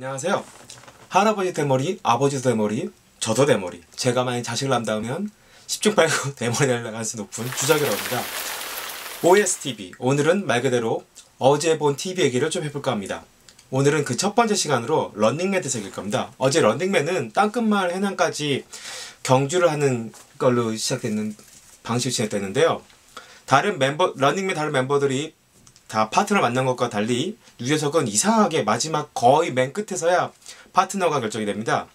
안녕하세요. 할아버지 대머리, 아버지 대머리, 저도 대머리. 제가 만약 자식을 낳는다면 10중 8구 대머리 날 가능성이 높은 주작이라고 합니다. OSTV, 오늘은 말 그대로 어제 본 TV 얘기를 좀 해볼까 합니다. 오늘은 그 첫 번째 시간으로 런닝맨 대해서 얘기할 겁니다. 어제 런닝맨은 땅끝마을 해남까지 경주를 하는 걸로 시작되는 방식으로 진행됐는데요. 런닝맨 다른 멤버들이 다 파트너 만난 것과 달리 유재석은 이상하게 마지막 거의 맨 끝에서야 파트너가 결정이 됩니다.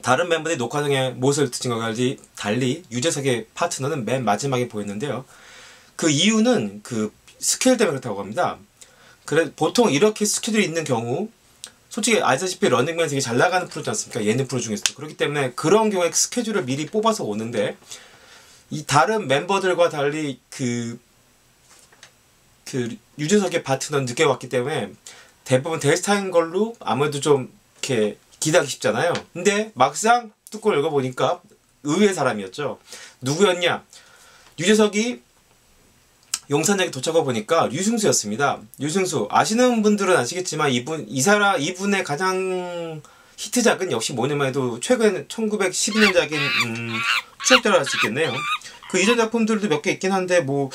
다른 멤버들이 녹화 중에 모습을 드신 것과 달리 유재석의 파트너는 맨 마지막에 보였는데요. 그 이유는 그 스케일 때문에 그렇다고 합니다. 보통 이렇게 스케줄이 있는 경우 솔직히 아시다시피 런닝맨이 되게 잘 나가는 프로지 않습니까? 예능 프로 중에서도. 그렇기 때문에 그런 경우에 스케줄을 미리 뽑아서 오는데 이 다른 멤버들과 달리 그 유재석의 파트너는 늦게 왔기 때문에 대부분 데스타인 걸로 아무래도 좀 이렇게 기다리기 쉽잖아요. 근데 막상 뚜껑을 읽어보니까 의외의 사람이었죠. 누구였냐? 유재석이 용산역에 도착해 보니까 류승수였습니다. 류승수 아시는 분들은 아시겠지만 이분의 가장 히트작은 역시 뭐냐면 해도 최근 1912년작인 추억자를 할 수 있겠네요. 그 이전 작품들도 몇 개 있긴 한데 뭐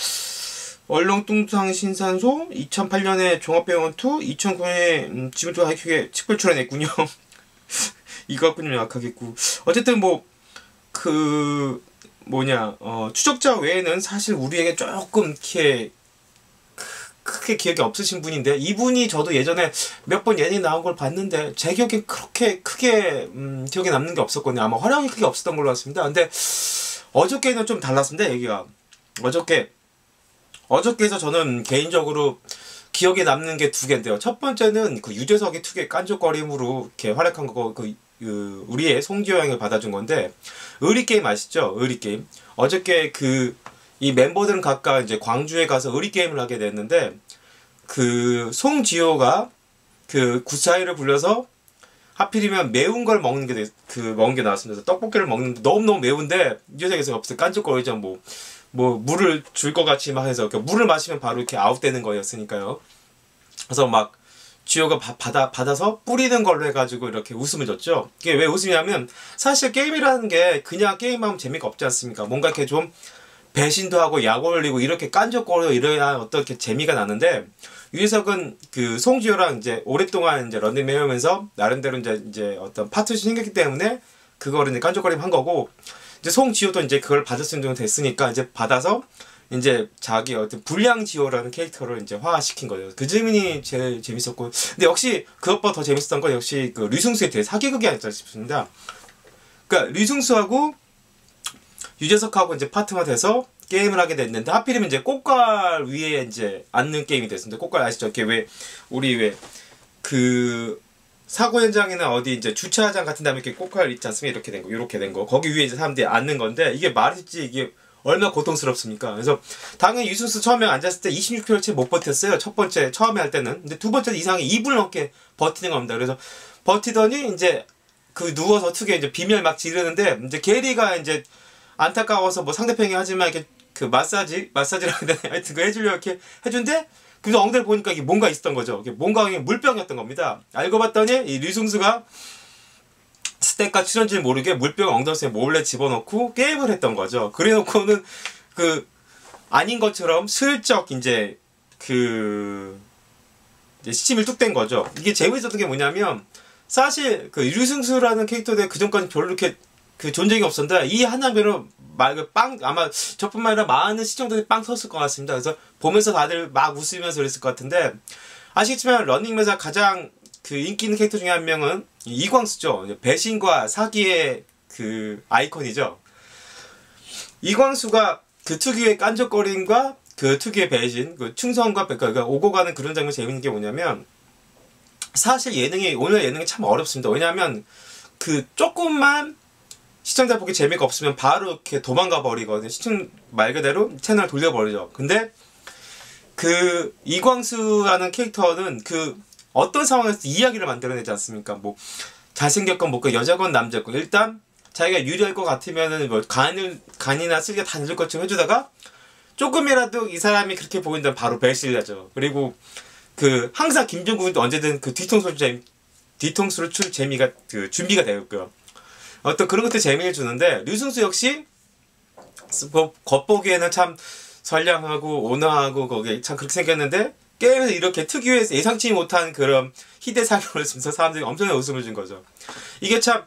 얼렁뚱땅 신산소, 2008년에 종합병원 2, 2009년에 지금도 하이큐에 칙불 출연했군요. 이거 갖고 좀 약하겠고. 어쨌든 추적자 외에는 사실 우리에게 조금 이렇게 크게 기억이 없으신 분인데, 이분이 저도 예전에 몇 번 예능에 나온 걸 봤는데 제 기억엔 그렇게 크게 기억에 남는 게 없었거든요. 아마 활약이 크게 없었던 걸로 같습니다. 근데 어저께는 좀 달랐습니다. 얘기가 어저께에서 저는 개인적으로 기억에 남는 게 두 개인데요. 첫 번째는 그 유재석의 특유의 깐족거림으로 이렇게 활약한 거, 우리의 송지효 양을 받아준 건데, 의리게임 아시죠? 의리게임. 어저께 이 멤버들은 각각 이제 광주에 가서 의리게임을 하게 됐는데, 송지효가 구사이를 불려서 하필이면 매운 걸 먹는 게 나왔습니다. 떡볶이를 먹는데 너무너무 매운데, 유재석에서 옆에서 깐족거리죠. 물을 줄 것 같이 막 해서 물을 마시면 바로 이렇게 아웃되는 거였으니까요. 그래서 막 지효가 받아서 뿌리는 걸로 해가지고 이렇게 웃음을 줬죠. 이게 왜 웃음이냐면 사실 게임이라는 게 그냥 게임하면 재미가 없지 않습니까? 뭔가 이렇게 좀 배신도 하고 약 올리고 이렇게 깐족거리고 이래야 어떤 이렇게 재미가 나는데, 유재석은 송지효랑 이제 오랫동안 이제 런닝맨 하면서 나름대로 이제 어떤 파트너가 생겼기 때문에 그거를 이제 깐족거림 한 거고, 이제 송지효도 이제 그걸 받을 수 있는 정도 됐으니까 이제 받아서 이제 자기 어떤 불량지효라는 캐릭터를 이제 화시킨 거예요. 그 질문이 제일 재밌었고, 근데 역시 그것보다 더 재밌었던 건 역시 류승수의 사기극이 아닐까 싶습니다. 그러니까 류승수하고 유재석하고 이제 파트너가 돼서 게임을 하게 됐는데, 하필이면 이제 꽃갈 위에 이제 앉는 게임이 됐습니다. 꽃갈 아시죠? 이렇게 사고 현장이나 어디 이제 주차장 같은 데면 이렇게 꽃갈 있지 않습니까? 이렇게 된 거. 거기 위에 이제 사람들이 앉는 건데, 이게 말이지 이게 얼마나 고통스럽습니까? 그래서 당연히 유승수 처음에 앉았을 때 26kg째 못 버텼어요. 첫 번째 처음에 할 때는. 근데 두 번째 이상하게 2분 넘게 버티는 겁니다. 그래서 버티더니 이제 누워서 특유의 이제 비밀 막 지르는데, 이제 게리가 이제 안타까워서 상대편이 하지만 이렇게 마사지라고 해야 되나? 하여튼 해주려고 이렇게 해준데, 그래서 엉덩이를 보니까 이게 뭔가 있었던 거죠. 뭔가 물병이었던 겁니다. 알고 봤더니 이 류승수가 스텝과 출연진을 모르게 물병을 엉덩이에 몰래 집어넣고 게임을 했던 거죠. 그래 놓고는 아닌 것처럼 슬쩍 이제 시침을 뚝 뗀 거죠. 이게 재미있었던 게 뭐냐면, 사실 류승수라는 캐릭터에 그전까지 별로 이렇게 존재감이 없었는데, 이 한 장면으로 아마 저뿐만 아니라 많은 시청자들이 빵 섰을 것 같습니다. 그래서 보면서 다들 막 웃으면서 그랬을 것 같은데, 아시겠지만 런닝맨에서 가장 인기 있는 캐릭터 중에 한 명은 이광수죠. 배신과 사기의 아이콘이죠. 이광수가 특유의 깐족거림과 특유의 배신, 충성과 오고 가는 그런 장면이 재밌는 게 뭐냐면, 사실 오늘 예능이 참 어렵습니다. 왜냐하면 조금만 시청자 보기 재미가 없으면 바로 이렇게 도망가 버리거든요. 말 그대로 채널 돌려버리죠. 근데 이광수라는 캐릭터는 어떤 상황에서 이야기를 만들어내지 않습니까? 잘생겼건 여자건 남자건, 일단 자기가 유리할 것 같으면은 간이나 쓸개 다 내줄 것처럼 해주다가 조금이라도 이 사람이 그렇게 보인다면 바로 배신을 하죠. 그리고 항상 김종국은 언제든 뒤통수를 뒤통수를 칠 재미가 준비가 되었고요. 어떤 그런 것들 재미를 주는데 류승수 역시 겉보기에는 참 선량하고 온화하고 거기에 참 그렇게 생겼는데 게임에서 이렇게 특유의 예상치 못한 그런 희대사격을 쓰면서 사람들이 엄청나게 웃음을 준 거죠. 이게 참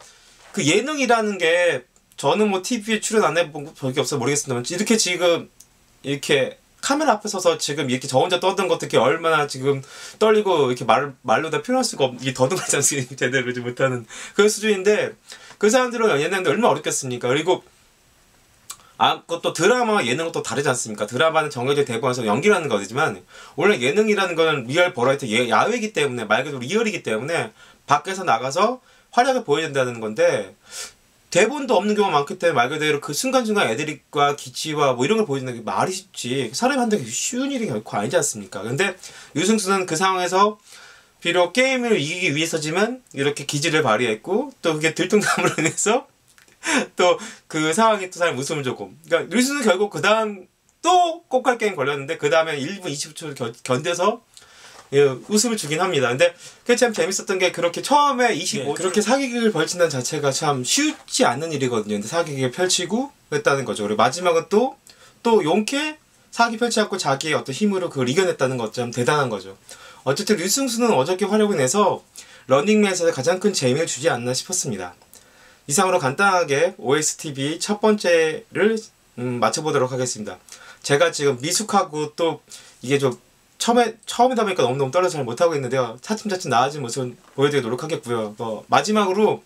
그 예능이라는 게 저는 뭐 TV에 출연 안 해본 적이 없어서 모르겠습니다만 이렇게 지금 이렇게 카메라 앞에 서서 지금 이렇게 저 혼자 떠든 것도 이렇게 얼마나 지금 떨리고 이렇게 말로 다 표현할 수가 이게 더듬하지 않습니까? 제대로 하지 못하는 그런 수준인데 그 사람들은 예능인데 얼마나 어렵겠습니까? 그리고 그것도 드라마와 예능은 또 다르지 않습니까? 드라마는 정해진 대본에서 연기라는 거지만 원래 예능이라는 거는 리얼 버라이티 야외이기 때문에 말 그대로 리얼이기 때문에 밖에서 나가서 활약을 보여야 된다는 건데 대본도 없는 경우가 많기 때문에 말 그대로 그 순간순간 애드립과 기치와 뭐 이런 걸 보여준다는 게 말이 쉽지 사람이 한다는 게 쉬운 일이 결코 아니지 않습니까? 근데 유승수는 그 상황에서 비록 게임을 이기기 위해서지만 이렇게 기질을 발휘했고 또 그게 들통남으로 인해서 또 그 상황이 또 사람 웃음을 줬고 그러니까 유승수는 결국 그 다음 또 꼬깔 게임 걸렸는데 그 다음에 1분 20초를 견뎌서 웃음을 주긴 합니다. 근데 그게 참 재밌었던 게 그렇게 처음에 25초 그렇게 사기극을 벌친다는 자체가 참 쉽지 않는 일이거든요. 근데 사기극을 펼치고 했다는 거죠. 그리고 마지막은 또 용케 사기 펼치갖고 자기의 어떤 힘으로 그걸 이겨냈다는 것 참 대단한 거죠. 어쨌든 류승수는 어저께 활약을 내서 런닝맨에서 가장 큰 재미를 주지 않나 싶었습니다. 이상으로 간단하게 OSTV 첫 번째를 맞춰보도록 하겠습니다. 제가 지금 미숙하고 또 이게 좀 처음이다 보니까 너무너무 떨려서 잘 못하고 있는데요. 차츰차츰 나아진 모습을 보여드리기 노력하겠고요. 마지막으로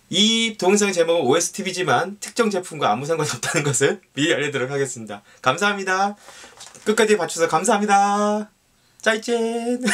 이 동영상의 제목은 OSTV지만 특정 제품과 아무 상관이 없다는 것을 미리 알려드리도록 하겠습니다. 감사합니다. 끝까지 봐주셔서 감사합니다. 짜이젠